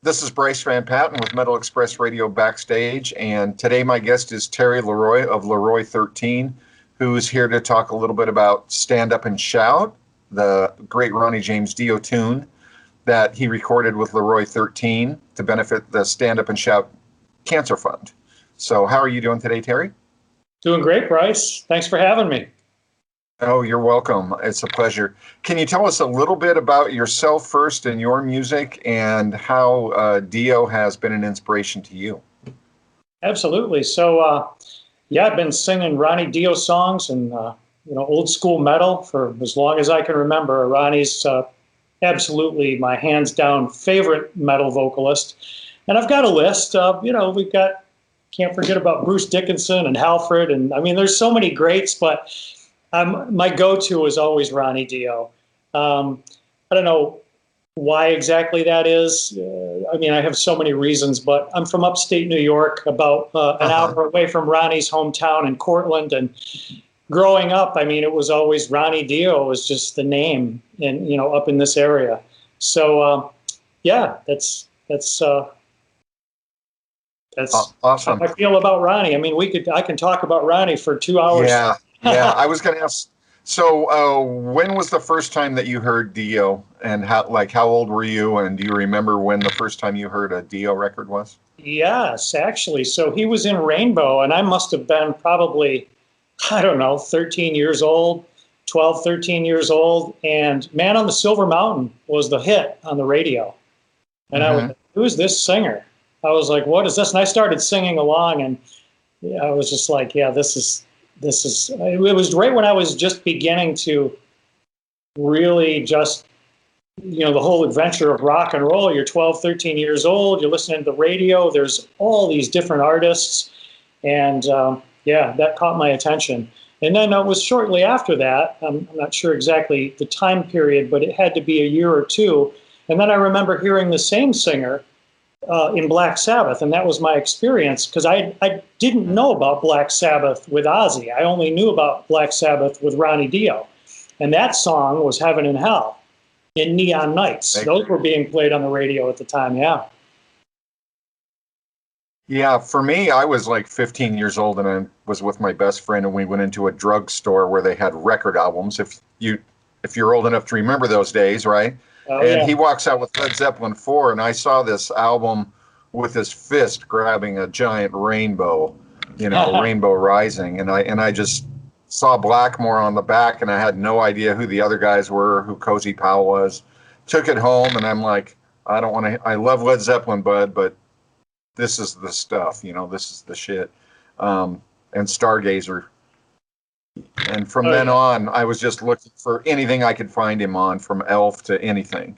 This is Bryce Van Patten with Metal Express Radio Backstage, and today my guest is Terry LeRoi of LeRoi XIII, who's here to talk a little bit about Stand Up and Shout, the great Ronnie James Dio tune that he recorded with LeRoi XIII to benefit the Stand Up and Shout Cancer Fund. So how are you doing today, Terry? Doing great, Bryce. Thanks for having me. Oh, you're welcome. It's a pleasure. Can you tell us a little bit about yourself first and your music and how Dio has been an inspiration to you? Absolutely. So, I've been singing Ronnie Dio songs and old school metal for as long as I can remember. Ronnie's absolutely my hands down favorite metal vocalist, and I've got a list of can't forget about Bruce Dickinson and Halford, and I mean there's so many greats, but my go-to is always Ronnie Dio. I don't know why exactly that is. I have so many reasons, but I'm from upstate New York, about an hour away from Ronnie's hometown in Cortland. And growing up, it was always Ronnie Dio was just the name, and up in this area. So that's awesome. How I feel about Ronnie. I can talk about Ronnie for 2 hours. Yeah, I was going to ask. So, when was the first time that you heard Dio, and how old were you, and do you remember when the first time you heard a Dio record was? Yes, actually. So he was in Rainbow, and I must have been probably, 13 years old, 12, 13 years old, and Man on the Silver Mountain was the hit on the radio. And I was like, who's this singer? I was like, what is this? And I started singing along, and I was just like, this is, it was right when I was just beginning to really just, the whole adventure of rock and roll. You're 12, 13 years old, you're listening to the radio, there's all these different artists, and that caught my attention. And then it was shortly after that, I'm not sure exactly the time period, but it had to be a year or two. And then I remember hearing the same singer in Black Sabbath, and that was my experience, because I didn't know about Black Sabbath with Ozzy. I only knew about Black Sabbath with Ronnie Dio, and that song was Heaven and Hell in Neon Nights. Those were being played on the radio at the time. Yeah, for me, I was like 15 years old, and I was with my best friend, and we went into a drugstore where they had record albums. If you're old enough to remember those days, right? He walks out with Led Zeppelin IV, and I saw this album with his fist grabbing a giant rainbow, Rainbow Rising, and I just saw Blackmore on the back, and I had no idea who the other guys were, who Cozy Powell was. Took it home, and I'm like, I don't want to. I love Led Zeppelin, bud, but this is the stuff, this is the shit. And Stargazer. And from then on, I was just looking for anything I could find him on, from Elf to anything,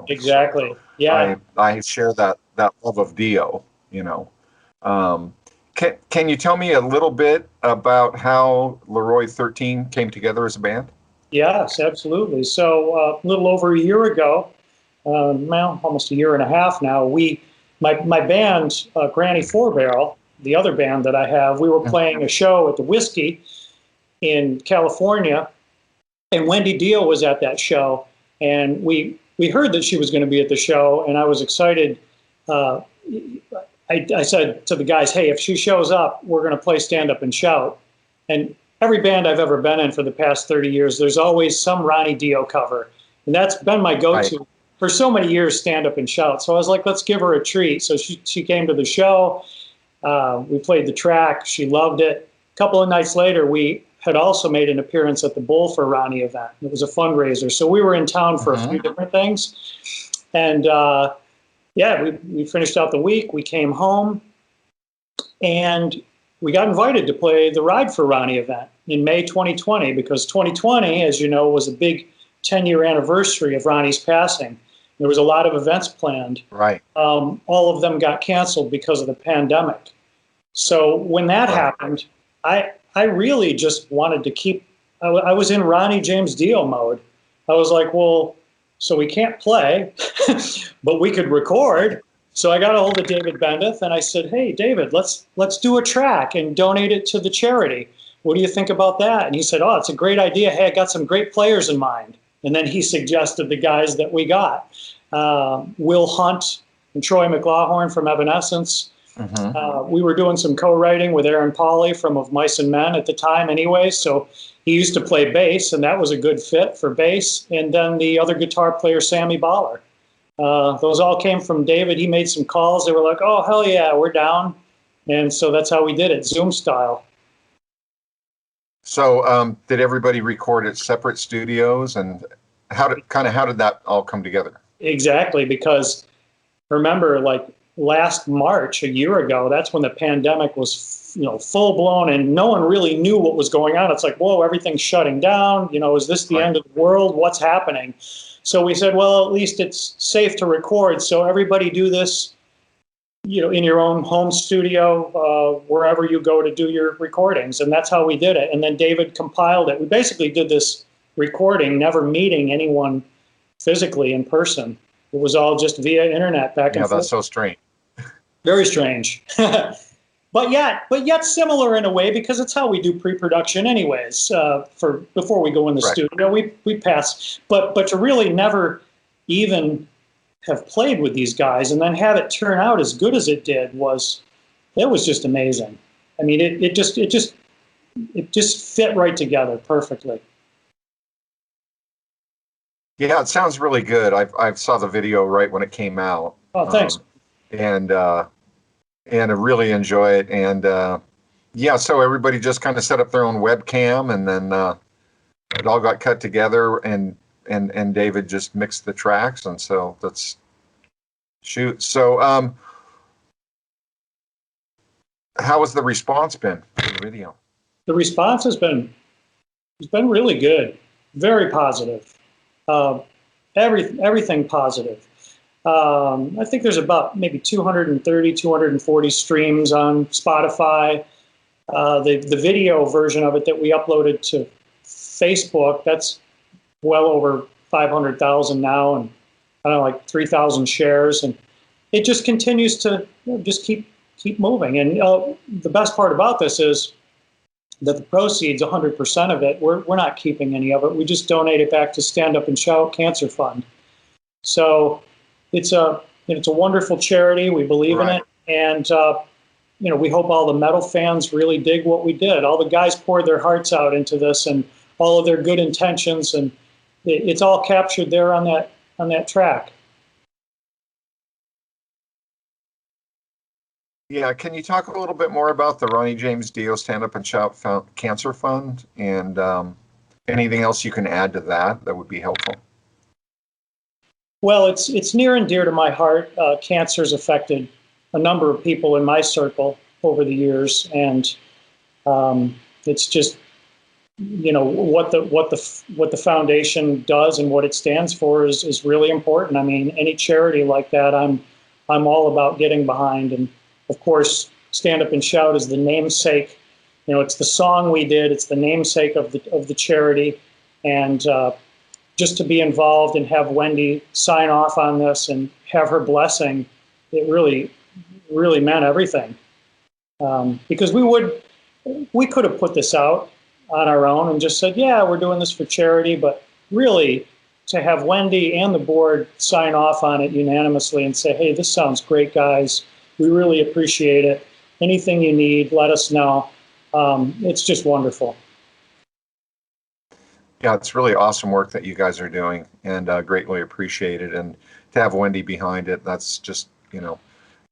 Exactly. So yeah. I share that love of Dio, Can you tell me a little bit about how LeRoi XIII came together as a band? Yes, absolutely. So a little over a year ago, almost a year and a half now, my band, Granny Four Barrel, the other band that I have, we were playing a show at the Whiskey in California, and Wendy Dio was at that show, and we heard that she was going to be at the show, and I was excited. I said to the guys, hey, if she shows up, we're going to play Stand Up and Shout. And every band I've ever been in for the past 30 years, there's always some Ronnie Dio cover, and that's been my go-to for so many years, Stand Up and Shout. So I was like, let's give her a treat. So she came to the show. We played the track. She loved it. A couple of nights later, we had also made an appearance at the Bull for Ronnie event. It was a fundraiser. So we were in town for a few different things. And we finished out the week. We came home, and we got invited to play the Ride for Ronnie event in May 2020, because 2020, as you know, was a big 10-year anniversary of Ronnie's passing. There was a lot of events planned. Right. All of them got canceled because of the pandemic. So when that happened, I really just wanted to keep, I was in Ronnie James Dio mode. I was like, well, so we can't play, but we could record. So I got a hold of David Bendeth, and I said, hey, David, let's do a track and donate it to the charity. What do you think about that? And he said, oh, it's a great idea. Hey, I got some great players in mind. And then he suggested the guys that we got. Will Hunt and Troy McLaughlin from Evanescence. Mm-hmm. We were doing some co-writing with Aaron Pauley from Of Mice and Men at the time anyway, so he used to play bass, and that was a good fit for bass. And then the other guitar player, Sammy Baller. Those all came from David. He made some calls. They were like, oh, hell yeah, we're down. And so that's how we did it, Zoom style. So did everybody record at separate studios, and how did that all come together? Exactly, because remember, like last March, a year ago, that's when the pandemic was, full blown, and no one really knew what was going on. It's like, whoa, everything's shutting down. Is this the end of the world? What's happening? So we said, well, at least it's safe to record. So everybody do this, in your own home studio, wherever you go to do your recordings. And that's how we did it. And then David compiled it. We basically did this recording, never meeting anyone physically in person. It was all just via internet back and forth. Yeah, that's so strange. Very strange. But yet similar in a way, because it's how we do pre-production anyways. Before we go in the studio, we pass. But to really never even have played with these guys and then have it turn out as good as it did was just amazing. I mean, it just fit right together perfectly. Yeah, it sounds really good. I saw the video right when it came out. Oh, thanks. And I really enjoy it. And so everybody just kind of set up their own webcam, and then it all got cut together, and David just mixed the tracks, and so let's shoot. So how has the response been for the video? The response has been really good, very positive. Everything positive. I think there's about maybe 230, 240 streams on Spotify. The video version of it that we uploaded to Facebook, that's well over 500,000 now, and I don't know, like 3,000 shares, and it just continues to just keep moving. And the best part about this is that the proceeds, 100% of it, we're not keeping any of it. We just donate it back to Stand Up and Shout Cancer Fund. So it's a wonderful charity. We believe in it, and we hope all the metal fans really dig what we did. All the guys poured their hearts out into this, and all of their good intentions, and it's all captured there on that track. Yeah, can you talk a little bit more about the Ronnie James Dio Stand Up and Shout Cancer Fund, and anything else you can add to that would be helpful? Well, it's near and dear to my heart. Cancer's affected a number of people in my circle over the years, and it's just what the foundation does and what it stands for is really important. I mean, any charity like that, I'm all about getting behind. And of course, Stand Up and Shout is the namesake. It's the song we did. It's the namesake of the charity, and just to be involved and have Wendy sign off on this and have her blessing, it really, really meant everything. Because we could have put this out on our own and just said, yeah, we're doing this for charity, but really to have Wendy and the board sign off on it unanimously and say, hey, this sounds great, guys. We really appreciate it. Anything you need, let us know. It's just wonderful. Yeah, it's really awesome work that you guys are doing, and greatly appreciate it. And to have Wendy behind it, that's just,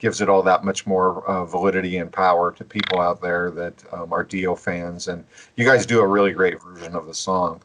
gives it all that much more validity and power to people out there that are Dio fans. And you guys do a really great version of the song.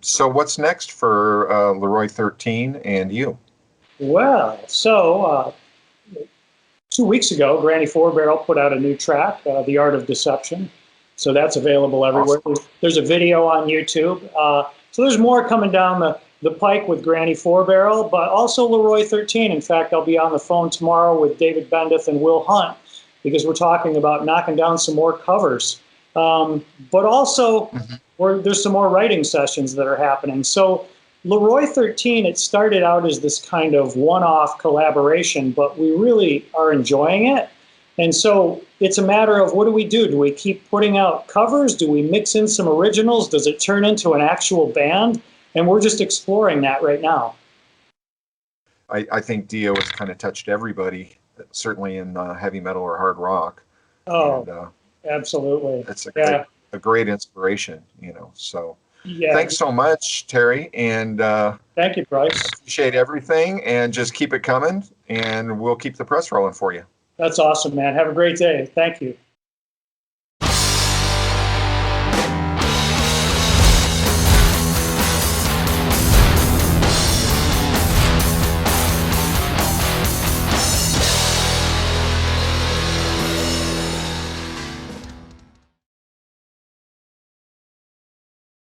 So what's next for LeRoi XIII and you? Well, so 2 weeks ago, Granny Four Barrel put out a new track, The Art of Deception. So that's available everywhere. Awesome. There's a video on YouTube. So there's more coming down the pike with Granny Four Barrel, but also LeRoi XIII. In fact, I'll be on the phone tomorrow with David Bendeth and Will Hunt, because we're talking about knocking down some more covers. But also, there's some more writing sessions that are happening. So LeRoi XIII, it started out as this kind of one-off collaboration, but we really are enjoying it. And so it's a matter of, what do we do? Do we keep putting out covers? Do we mix in some originals? Does it turn into an actual band? And we're just exploring that right now. I think Dio has kind of touched everybody, certainly in heavy metal or hard rock. Oh, And, absolutely. it's Yeah. a great inspiration, you know. So Yeah. thanks so much, Terry. And thank you, Bryce. appreciate everything, and just keep it coming, and we'll keep the press rolling for you. That's awesome, man. Have a great day. Thank you.